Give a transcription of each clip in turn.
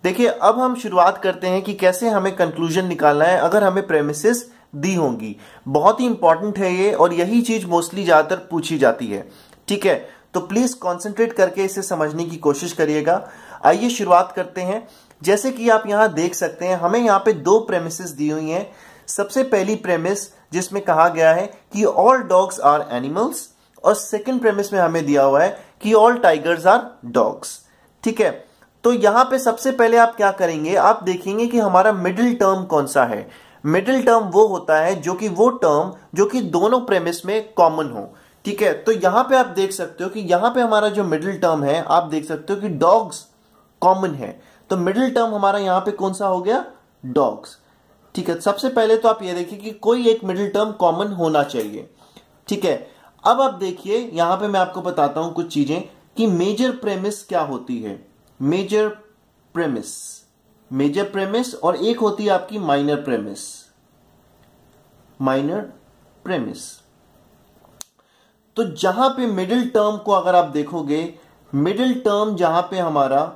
देखिए अब हम शुरुआत करते हैं कि कैसे हमें कंक्लूजन निकालना है अगर हमें प्रेमिसेस दी होंगी। बहुत ही इंपॉर्टेंट है ये, और यही चीज मोस्टली ज्यादातर पूछी जाती है। ठीक है, तो प्लीज कंसंट्रेट करके इसे समझने की कोशिश करिएगा। आइए शुरुआत करते हैं। जैसे कि आप यहां देख सकते हैं, हमें यहां पे दो प्रेमिसेस दी हुई हैं। सबसे पहली प्रेमिस जिसमें कहा गया है कि ऑल डॉग्स आर एनिमल्स, और सेकंड प्रेमिस में हमें दिया हुआ है कि ऑल टाइगर्स आर डॉग्स। ठीक है, तो यहां पे सबसे पहले आप क्या करेंगे, आप देखेंगे कि हमारा मिडिल टर्म कौन सा है। मिडिल टर्म वो होता है जो कि वो टर्म जो कि दोनों प्रेमिस में कॉमन हो। ठीक है, तो यहां पे आप देख सकते हो कि यहां पे हमारा जो मिडिल टर्म है, आप देख सकते हो कि डॉग्स कॉमन है, तो मिडिल टर्म हमारा यहां पे कौन सा हो गया, डॉग्स। ठीक है, सबसे पहले तो आप ये देखिए कि कोई एक मिडिल टर्म कॉमन होना चाहिए। ठीक है, अब आप देखिए यहां पे मैं आपको बताता हूं कुछ चीजें कि मेजर प्रेमिस क्या होती है। मेजर प्रेमिस, मेजर प्रेमिस, और एक होती है आपकी माइनर प्रेमिस। माइनर प्रेमिस, तो जहां पे मिडिल टर्म को अगर आप देखोगे, मिडिल टर्म जहां पे हमारा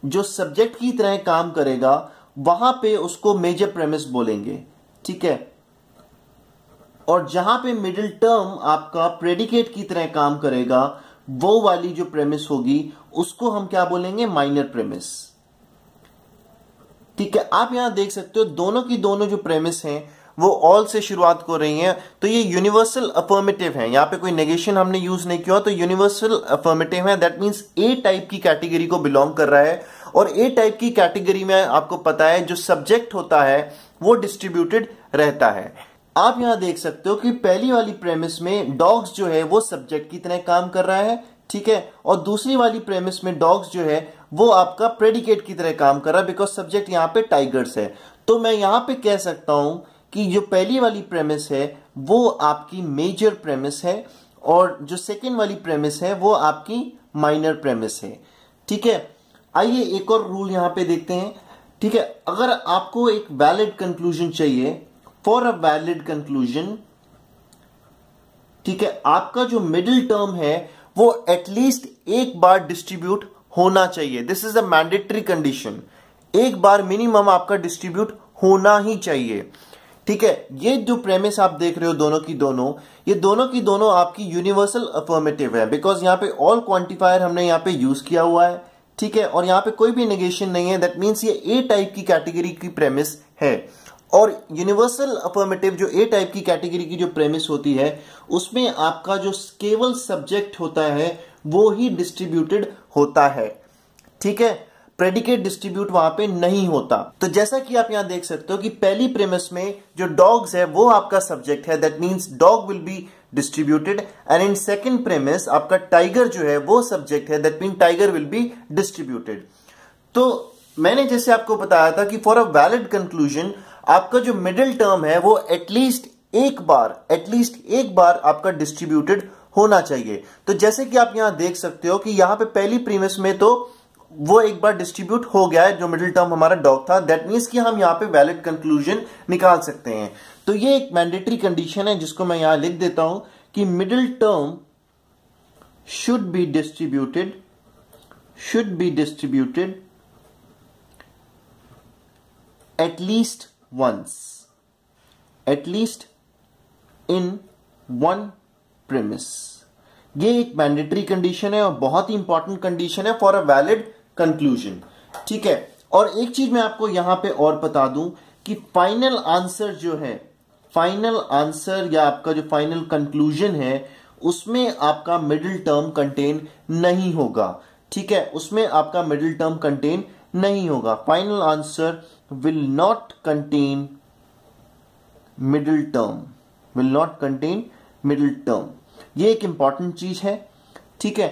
जो सब्जेक्ट की तरह काम करेगा, वहां पे उसको मेजर प्रेमिस बोलेंगे। ठीक है, और जहां पे मिडिल टर्म आपका प्रेडिकेट की तरह काम करेगा, वो वाली जो प्रेमिस होगी उसको हम क्या बोलेंगे, माइनर प्रेमिस। ठीक है, आप यहां देख सकते हो दोनों की दोनों जो प्रेमिस हैं वो ऑल से शुरुआत हो रही हैं, तो ये यूनिवर्सल अफर्मेटिव है। यहां पे कोई नेगेशन हमने यूज नहीं किया, तो यूनिवर्सल अफर्मेटिव है। दैट मींस ए टाइप की कैटेगरी को बिलोंग कर रहा है, और ए टाइप की कैटेगरी में आपको पता है जो सब्जेक्ट होता है वो डिस्ट्रीब्यूटेड रहता है। आप यहां देख सकते हो कि पहली वाली प्रेमिस में डॉग्स जो है वो सब्जेक्ट की तरह काम कर रहा है। ठीक है, और दूसरी वाली प्रेमिस में डॉग्स जो है वो आपका प्रेडिकेट की तरह काम कर रहा है, बिकॉज सब्जेक्ट यहां पे टाइगर्स है। तो मैं यहां पे कह सकता हूं कि जो पहली वाली प्रेमिस है वो आपकी मेजर प्रेमिस है, और जो सेकेंड वाली प्रेमिस है वो आपकी माइनर प्रेमिस है। ठीक है, आइए एक और रूल यहां पे देखते हैं। ठीक है, अगर आपको एक वैलिड कंक्लूजन चाहिए, फॉर अ वैलिड कंक्लूजन, ठीक है, आपका जो मिडिल टर्म है वो एटलीस्ट एक बार डिस्ट्रीब्यूट होना चाहिए। This is a mandatory condition, एक बार मिनिमम आपका डिस्ट्रीब्यूट होना ही चाहिए। ठीक है, ये जो प्रेमिस आप देख रहे हो दोनों की दोनों, ये दोनों की दोनों आपकी यूनिवर्सल अफर्मेटिव है, बिकॉज यहां पे ऑल क्वांटिफायर हमने यहां पे यूज किया हुआ है। ठीक है, और यहां पे कोई भी नेगेशन नहीं है। दैट मीन्स ये ए टाइप की कैटेगरी की प्रेमिस है, और यूनिवर्सल अफर्मेटिव जो ए टाइप की कैटेगरी की जो प्रेमिस होती है उसमें आपका जो केवल सब्जेक्ट होता है वो ही डिस्ट्रीब्यूटेड होता है। ठीक है, प्रेडिकेट डिस्ट्रीब्यूट वहां पे नहीं होता। तो जैसा कि आप यहां देख सकते हो कि पहली प्रेमिस में जो डॉग्स है वो आपका सब्जेक्ट है, that means dog will be distributed, and in second premise आपका टाइगर जो है वो सब्जेक्ट है, that mean tiger will be distributed. तो मैंने जैसे आपको बताया था कि फॉर अ वैलिड कंक्लूजन आपका जो मिडिल टर्म है वो एटलीस्ट एक बार आपका डिस्ट्रीब्यूटेड होना चाहिए। तो जैसे कि आप यहां देख सकते हो कि यहां पे पहली प्रीमिस में तो वो एक बार डिस्ट्रीब्यूट हो गया है, जो मिडिल टर्म हमारा डॉग था। दैट मीन्स कि हम यहां पे वैलिड कंक्लूजन निकाल सकते हैं। तो ये एक मैंडेटरी कंडीशन है जिसको मैं यहां लिख देता हूं कि middle term should be distributed at least in one premise। ये एक मैंडेटरी कंडीशन है और बहुत ही इंपॉर्टेंट कंडीशन है फॉर अ वैलिड कंक्लूजन। ठीक है, और एक चीज मैं आपको यहां पे और बता दूं कि फाइनल आंसर जो है, फाइनल आंसर या आपका जो फाइनल कंक्लूजन है उसमें आपका मिडिल टर्म कंटेन नहीं होगा। ठीक है, उसमें आपका मिडिल टर्म कंटेन नहीं होगा। Final answer will not contain middle term। ये एक इंपॉर्टेंट चीज है। ठीक है,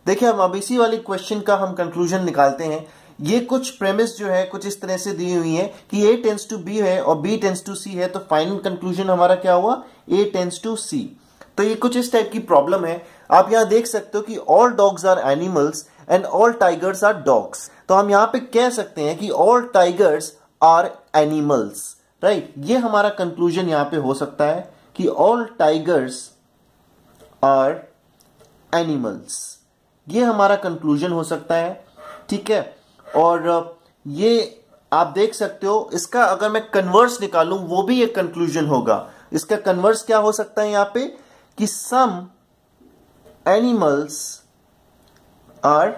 देखिए हम अब इसी वाली क्वेश्चन का हम कंक्लूजन निकालते हैं। ये कुछ प्रेमिस जो है कुछ इस तरह से दी हुई है कि A टेंड्स टू B है और B टेंड्स टू C है, तो फाइनल कंक्लूजन हमारा क्या हुआ, A टेंड्स टू C। तो ये कुछ इस टाइप की प्रॉब्लम है। आप यहां देख सकते हो कि all dogs are animals and all tigers are dogs. तो हम यहां पे कह सकते हैं कि all tigers are animals, right. ये हमारा कंक्लूजन यहां पे हो सकता है कि ऑल टाइगर्स आर एनिमल्स, ये हमारा कंक्लूजन हो सकता है। ठीक है, और ये आप देख सकते हो, इसका अगर मैं कन्वर्स निकालूं वो भी एक कंक्लूजन होगा। इसका कन्वर्स क्या हो सकता है यहां पे कि some animals are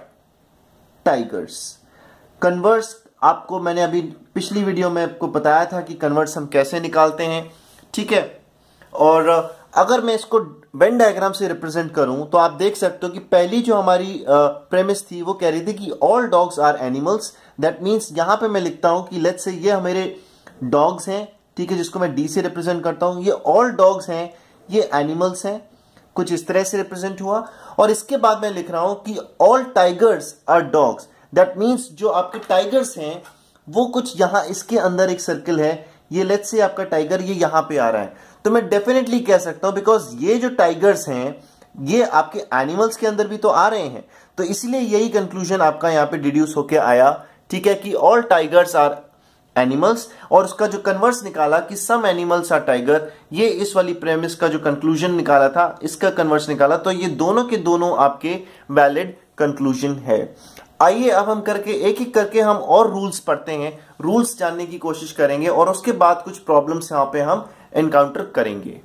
tigers. Converse आपको मैंने अभी पिछली वीडियो में आपको बताया था कि कन्वर्स हम कैसे निकालते हैं, ठीक है। और अगर मैं इसको वेन डायग्राम से रिप्रेजेंट करूं तो आप देख सकते हो कि पहली जो हमारी प्रेमिस थी वो कह रही थी कि all dogs are animals. That means यहां पे मैं लिखता हूं कि लेट्स से ये मेरे डॉग्स हैं, ठीक है, जिसको मैं डी से रिप्रेजेंट करता हूं। ये ऑल डॉग्स हैं, ये एनिमल्स हैं, कुछ इस तरह से रिप्रेजेंट हुआ। और इसके बाद मैं लिख रहा हूं कि all tigers are dogs. That means जो आपके टाइगर्स हैं वो कुछ यहां इसके अंदर एक सर्कल है, ये लेट्स से आपका टाइगर ये यहां पे आ रहा है, तो मैं डेफिनेटली कह सकता हूं बिकॉज ये जो टाइगर्स हैं ये आपके एनिमल्स के अंदर भी तो आ रहे हैं, तो इसलिए यही कंक्लूजन आपका यहां पे डिड्यूस होके आया, ठीक है, कि ऑल टाइगर्स आर एनिमल्स। और उसका जो कन्वर्स निकाला कि सम एनिमल्स आर टाइगर, ये इस वाली प्रेमिस का जो कंक्लूजन निकाला था इसका कन्वर्स निकाला, तो ये दोनों के दोनों आपके वैलिड कंक्लूजन है। आइए अब हम करके एक एक करके हम और रूल्स पढ़ते हैं, रूल्स जानने की कोशिश करेंगे और उसके बाद कुछ प्रॉब्लम्स यहां पे हम एनकाउंटर करेंगे।